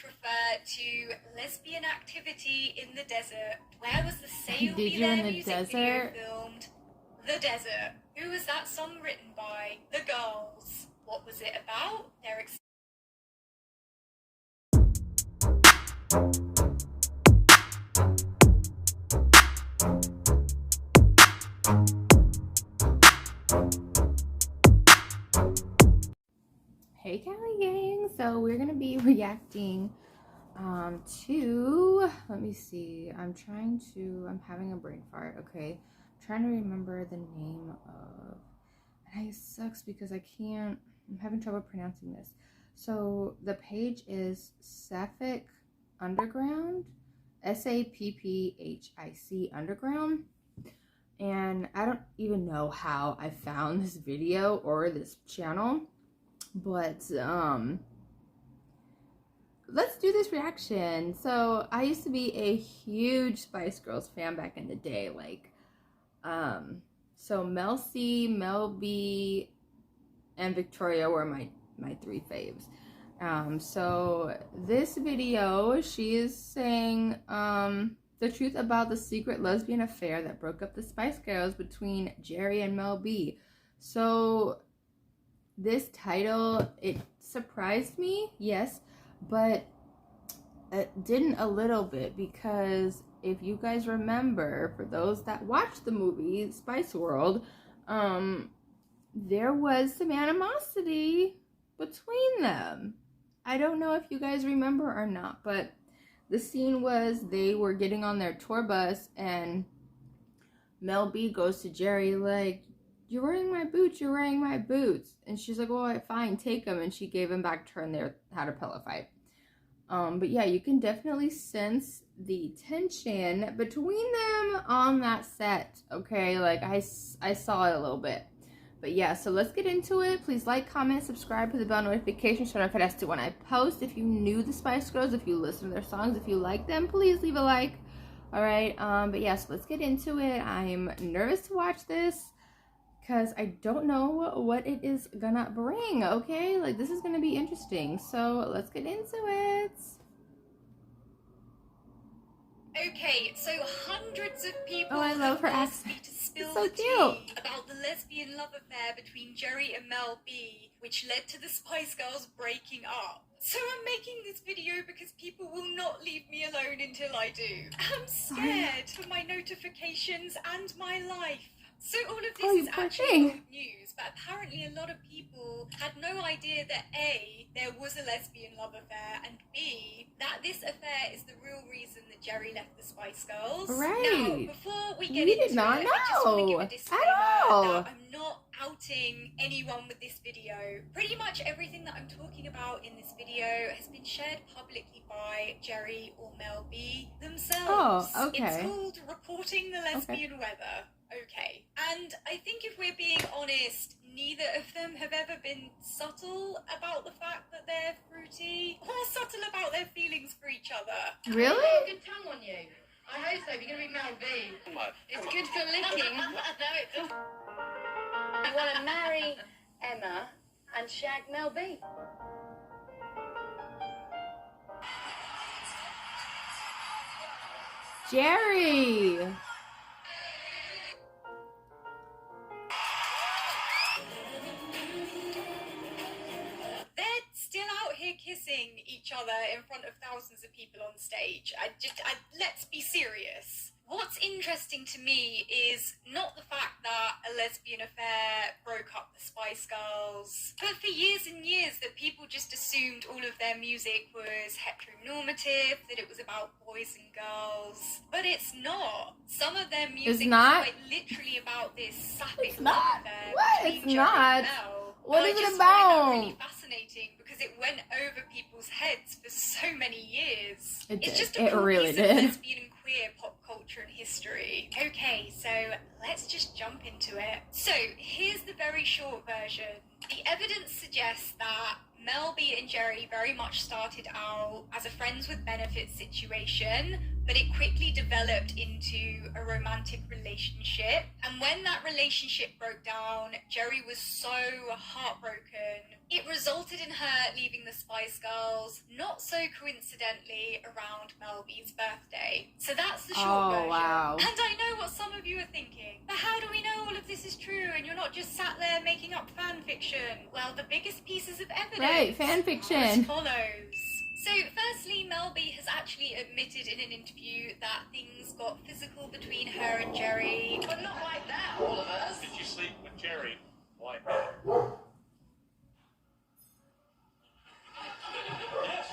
refer to lesbian activity in the desert. Where was the Sail Did Be you There in the music desert? video filmed? The desert. Who was that song written by? The Girls. What was it about? Hey Cali gang, so we're gonna be reacting to, let me see, I'm having a brain fart. Okay, I'm trying to remember the name of, and it sucks because I'm having trouble pronouncing this. So the page is Sapphic Underground, SAPPHIC Underground. And I don't even know how I found this video or this channel, but let's do this reaction. So I used to be a huge Spice Girls fan back in the day, like so Mel C, Mel B, and Victoria were my three faves. So this video, she is saying the truth about the secret lesbian affair that broke up the Spice Girls between Geri and Mel B. So this title, it surprised me, yes, but it didn't a little bit, because if you guys remember, for those that watched the movie Spice World, there was some animosity between them. I don't know if you guys remember or not, but the scene was they were getting on their tour bus and Mel B goes to Geri like, "You're wearing my boots, you're wearing my boots." And she's like, "Well, fine, take them." And she gave them back to her and they had a pillow fight. But yeah, you can definitely sense the tension between them on that set, okay? Like, I saw it a little bit. But yeah, so let's get into it. Please like, comment, subscribe, put the bell notification so notified when I post. If you knew the Spice Girls, if you listen to their songs, if you like them, please leave a like. All right, but yeah, so let's get into it. I'm nervous to watch this because I don't know what it is gonna bring, okay? Like, this is gonna be interesting. So let's get into it. Okay, so hundreds of people I love her asked me accent. to spill So the cute. tea about the lesbian love affair between Geri and Mel B, which led to the Spice Girls breaking up. So I'm making this video because people will not leave me alone until I do. I'm scared for my notifications and my life. So all of this is actually old news, but apparently a lot of people had no idea that A, there was a lesbian love affair, and B, that this affair is the real reason that Geri left the Spice Girls. Right. Now, before we get into it, I just want to give a disclaimer that I'm not outing anyone with this video. Pretty much everything that I'm talking about in this video has been shared publicly by Geri or Mel B themselves. Oh, okay. It's called reporting the lesbian weather. Okay. And I think if we're being honest, neither of them have ever been subtle about the fact that they're fruity, or subtle about their feelings for each other. Really? You got a good tongue on you. I hope so. If you're going to be Mel B. It's good for licking. No, it doesn't. I want to marry Emma and shag Mel B. Geri. Kissing each other in front of thousands of people on stage. Let's be serious. What's interesting to me is not the fact that a lesbian affair broke up the Spice Girls, but for years and years that people just assumed all of their music was heteronormative, that it was about boys and girls. But it's not. Some of their music is quite literally about this sapphic love affair between Geri and Mel. What is it about? I find that really fascinating because it went over people's heads for so many years. It's just a cool piece of lesbian and queer pop culture and history. Okay, so let's just jump into it. So here's the very short version. The evidence suggests that Mel B and Geri very much started out as a friends with benefits situation, but it quickly developed into a romantic relationship. And when that relationship broke down, Geri was so heartbroken. It resulted in her leaving the Spice Girls, not so coincidentally, around Mel B's birthday. So that's the short version. Wow. And I know what some of you are thinking, but how do we know all of this is true and you're not just sat there making up fan fiction? Well, the biggest pieces of evidence Right, fan fiction. as follows. So, firstly, Mel B has actually admitted in an interview that things got physical between her and Geri. But not like that, all of us. Did you sleep with Geri like that? Yes.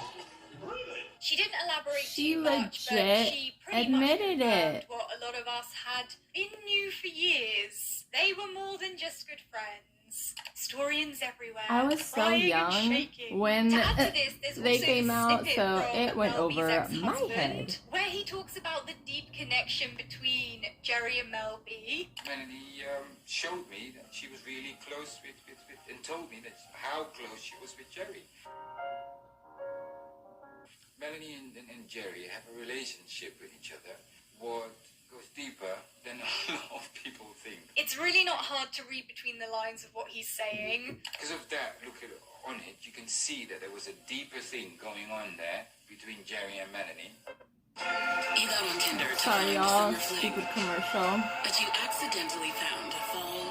Really? She didn't elaborate She too much, but legit she pretty admitted much confirmed it. what a lot of us had been knew for years. They were more than just good friends. Historians everywhere. I was so crying and young shaking. when To add to this, there's they also came this out, snippet so from it went Mel B's over my ex-husband, head. where he talks about the deep connection between Geri and Mel B. Melanie showed me that she was really close with and told me that how close she was with Geri. Melanie and Geri have a relationship with each other what goes deeper than a lot of people think. It's really not hard to read between the lines of what he's saying. Because of that, look at on it, you can see that there was a deeper thing going on there between Geri and Melanie. You got on Tinder to Sorry, find y'all. summer fling, Stupid commercial. but you accidentally found a fall,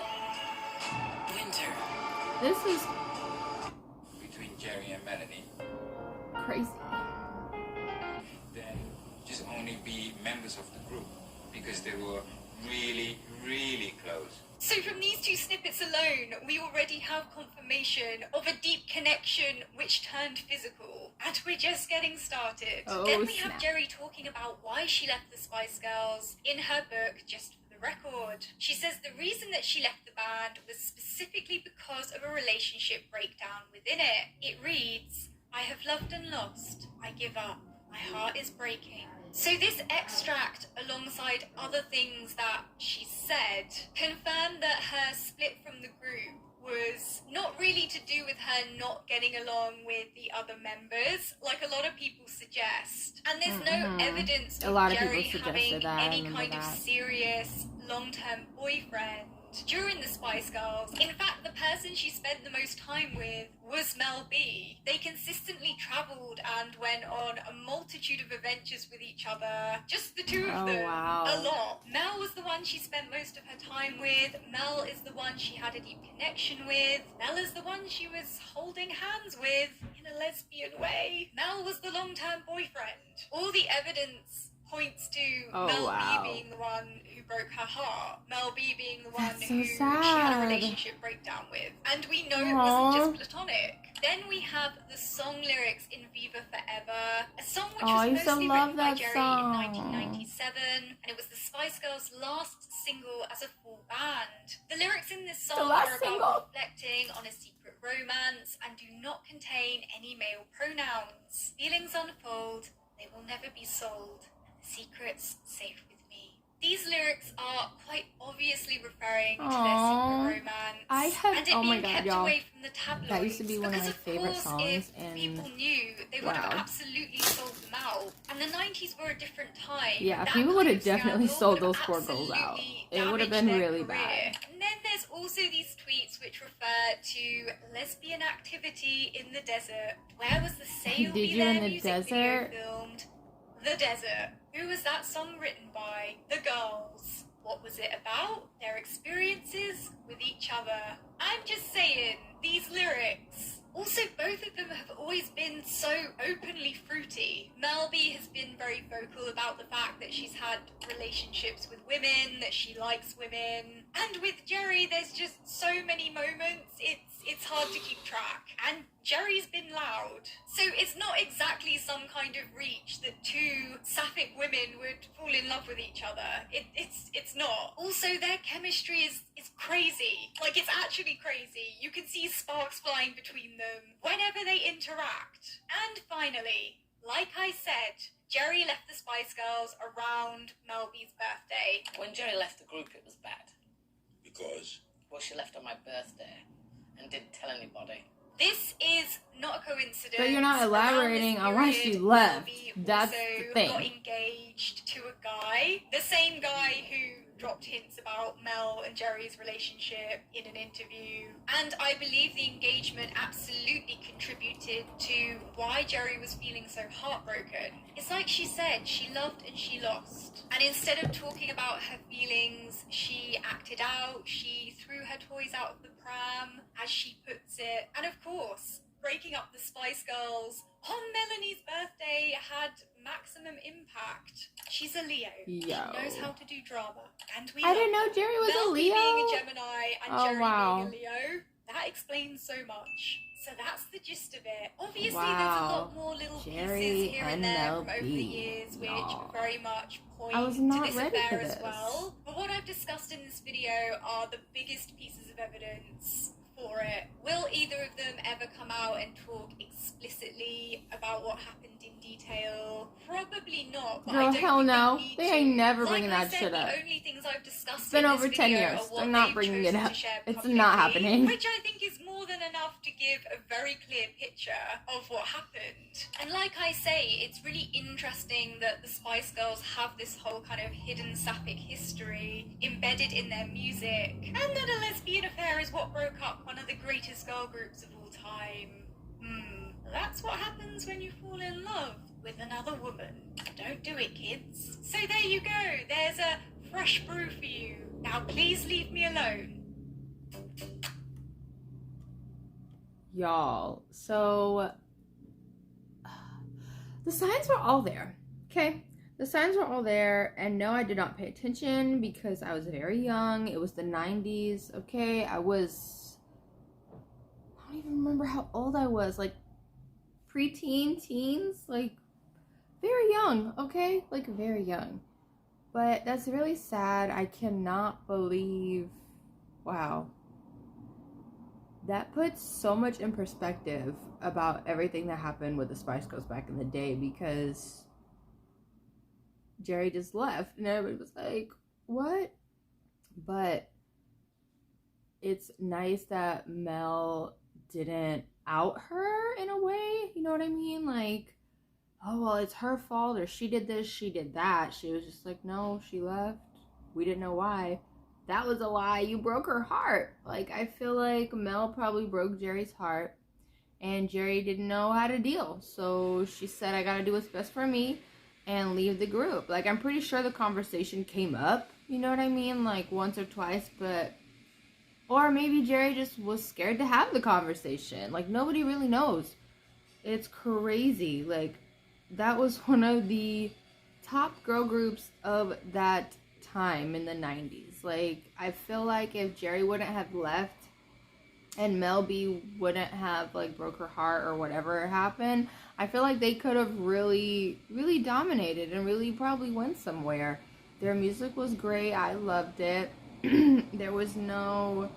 winter. This is Between Geri and Melanie, crazy. then just only be members of the group because they were really, really close. So from these two snippets alone, we already have confirmation of a deep connection which turned physical. And we're just getting started. Oh, Then we have snap. Geri talking about why she left the Spice Girls in her book, just for the record. She says the reason that she left the band was specifically because of a relationship breakdown within it. It reads, "I have loved and lost. I give up. My heart is breaking." So this extract, alongside other things that she said, confirmed that her split from the group was not really to do with her not getting along with the other members, like a lot of people suggest. And there's no evidence A of lot of Geri people having suggested that. I any remember kind of that. serious long-term boyfriend during the Spice Girls. In fact, the person she spent the most time with was Mel B. They consistently travelled and went on a multitude of adventures with each other, just the two of Oh, them, wow. a lot. Mel was the one she spent most of her time with. Mel is the one she had a deep connection with. Mel is the one she was holding hands with in a lesbian way. Mel was the long-term boyfriend. All the evidence points to Oh, Mel wow. B being the one who broke her heart. Mel B being the one That's so who she had a sad. relationship breakdown with. And we know it Aw. wasn't just platonic. Then we have the song lyrics in Viva Forever, a song which Oh, I was used to mostly love written by that Geri song. in 1997, and it was the Spice Girls' last single as a full band. The lyrics in this song last are about single. reflecting on a secret romance and do not contain any male pronouns. Feelings unfold, they will never be sold. Secrets safe with me. These lyrics are quite obviously referring to their Aww. secret romance. I had- and it oh my being God, kept y'all. away from the tabloids. That used to be one of because my favorite course, songs, if and people knew, they would have wow. absolutely sold them out. And the 90s were a different time. Yeah, That people would have kind of definitely scandal sold would those have poor girls out. absolutely It would have damaged been their really career. bad. And then there's also these tweets which refer to lesbian activity in the desert. Where was the Say You'll Did Be you There in the music desert? video filmed? The Desert. Who was that song written by? The Girls. What was it about? Their experiences with each other. I'm just saying, these lyrics. Also, both of them have always been so openly fruity. Mel B has been very vocal about the fact that she's had relationships with women, that she likes women. And with Geri, there's just so many moments, it's hard to keep track. And Geri's been loud. So it's not exactly some kind of reach that two sapphic women would fall in love with each other. It's not. Also, their chemistry is crazy. Like, it's actually crazy. You can see sparks flying between them whenever they interact. And finally, like I said, Geri left the Spice Girls around Mel B's birthday. When Geri left the group, it was bad. Because? Well, she left on my birthday and didn't tell anybody. This is not a coincidence. But you're not elaborating on why she left. That's the thing. Got engaged to a guy, the same guy who dropped hints about Mel and Geri's relationship in an interview. And I believe the engagement absolutely contributed to why Geri was feeling so heartbroken. It's like she said, she loved and she lost. And instead of talking about her feelings, she acted out, she threw her toys out of the pram, as she puts it. And of course, breaking up the Spice Girls on Melanie's birthday had maximum impact. She's a Leo. She knows how to do drama. And we I didn't know Geri was Mel a Leo. being a Gemini and Geri wow. being a Leo. That explains so much. So that's the gist of it. Obviously, Wow. there's a lot more little Geri pieces here and there and from over the years, which very much point I was to not this ready affair for as this. well. But what I've discussed in this video are the biggest pieces of evidence for it. Will either of them ever come out and talk explicitly about what happened in detail? Probably not. But Girl, I don't hell think no. need They ain't to. never Like bringing I that said, shit up. The only things I've discussed It's been in over this 10 video years. are what They're not they've bringing chosen it up. to share It's publicly, not happening. Which I think is more than enough to give a very clear picture of what happened. And like I say, it's really interesting that the Spice Girls have this whole kind of hidden Sapphic history embedded in their music, and that a lesbian affair is what broke up one of the greatest girl groups of all time. That's what happens when you fall in love with another woman. Don't do it, kids. So there you go. There's a fresh brew for you. Now please leave me alone. Y'all, so the signs were all there. Okay, the signs were all there, and no, I did not pay attention because I was very young. It was the 90s. Okay, I don't even remember how old I was, like preteen, teens, like very young. Okay, like very young. But that's really sad. I cannot believe, wow, that puts so much in perspective about everything that happened with the Spice Girls back in the day, because Geri just left and everybody was like, what? But it's nice that Mel didn't out her in a way, you know what I mean? Like, oh, well, it's her fault, or she did this, she did that. She was just like, no, she left. We didn't know why. That was a lie. You broke her heart. Like, I feel like Mel probably broke Geri's heart, and Geri didn't know how to deal. So she said, I gotta do what's best for me and leave the group. Like, I'm pretty sure the conversation came up, you know what I mean? Like, once or twice, but... Or maybe Geri just was scared to have the conversation. Like, nobody really knows. It's crazy. Like, that was one of the top girl groups of that time in the 90s. Like, I feel like if Geri wouldn't have left and Mel B wouldn't have, like, broke her heart or whatever happened, I feel like they could have really, really dominated and really probably went somewhere. Their music was great. I loved it. There was no,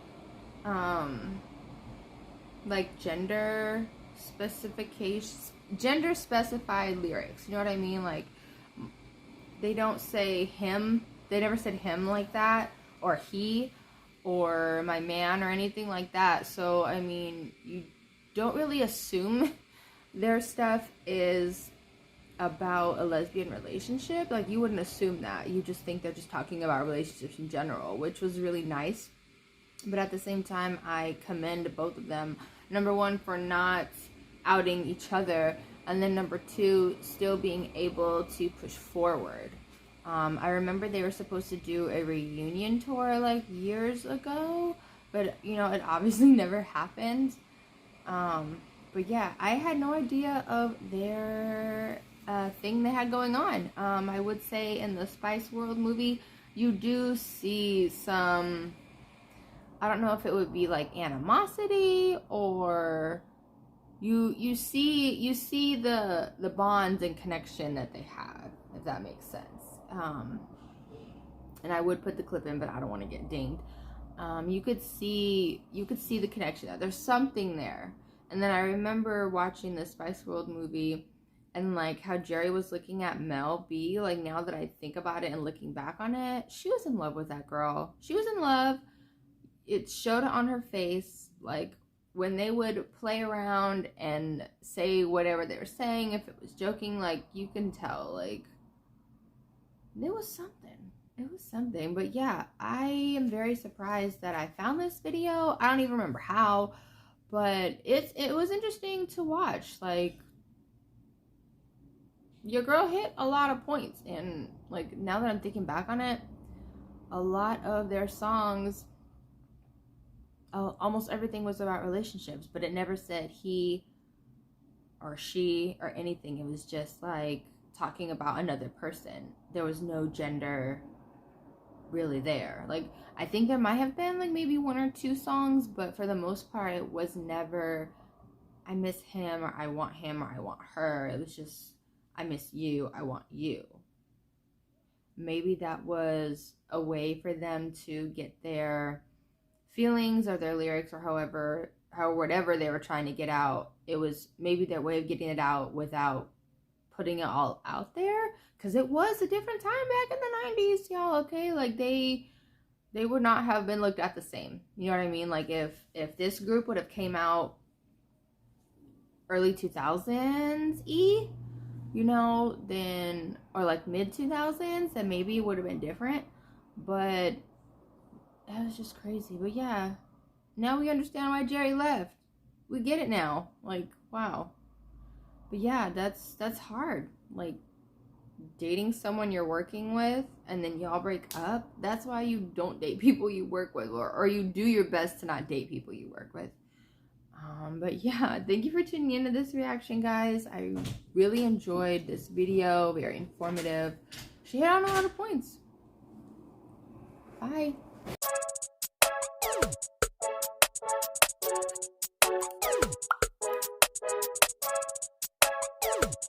like, gender specified lyrics. You know what I mean? Like, they don't say him. They never said him like that, or he, or my man, or anything like that. So, I mean, you don't really assume their stuff is about a lesbian relationship. Like, you wouldn't assume that. You just think they're just talking about relationships in general, which was really nice. But at the same time, I commend both of them. Number one, for not outing each other, and then number two, still being able to push forward. I remember they were supposed to do a reunion tour like years ago, but you know, it obviously never happened. But yeah, I had no idea of their thing they had going on. I would say in the Spice World movie, you do see some, I don't know if it would be like animosity, or you see the bonds and connection that they have, if that makes sense. And I would put the clip in, but I don't want to get dinged. You could see the connection. There's something there. And then I remember watching the Spice World movie, and like how Geri was looking at Mel B. Like, now that I think about it and looking back on it, she was in love with that girl. She was in love. It showed on her face. Like, when they would play around and say whatever they were saying, if it was joking, like, you can tell, like, it was something. It was something. But yeah, I am very surprised that I found this video. I don't even remember how, but it was interesting to watch. Like, your girl hit a lot of points, and like, now that I'm thinking back on it, a lot of their songs, almost everything was about relationships, but it never said he or she or anything. It was just like talking about another person. There was no gender really there. Like, I think there might have been like maybe 1 or 2 songs, but for the most part it was never I miss him or I want him or I want her. It was just I miss you, I want you. Maybe that was a way for them to get their feelings or their lyrics or whatever they were trying to get out. It was maybe their way of getting it out without putting it all out there, because it was a different time back in the 90s, y'all. Okay, like they would not have been looked at the same, you know what I mean? Like, if this group would have came out early 2000s you know, then, or like mid 2000s, then maybe it would have been different. But that was just crazy. But yeah, now we understand why Geri left. We get it now. Like, wow. But yeah, that's hard. Like, dating someone you're working with and then y'all break up. That's why you don't date people you work with, or you do your best to not date people you work with. But yeah, thank you for tuning into this reaction, guys. I really enjoyed this video. Very informative. She hit on a lot of points. Bye.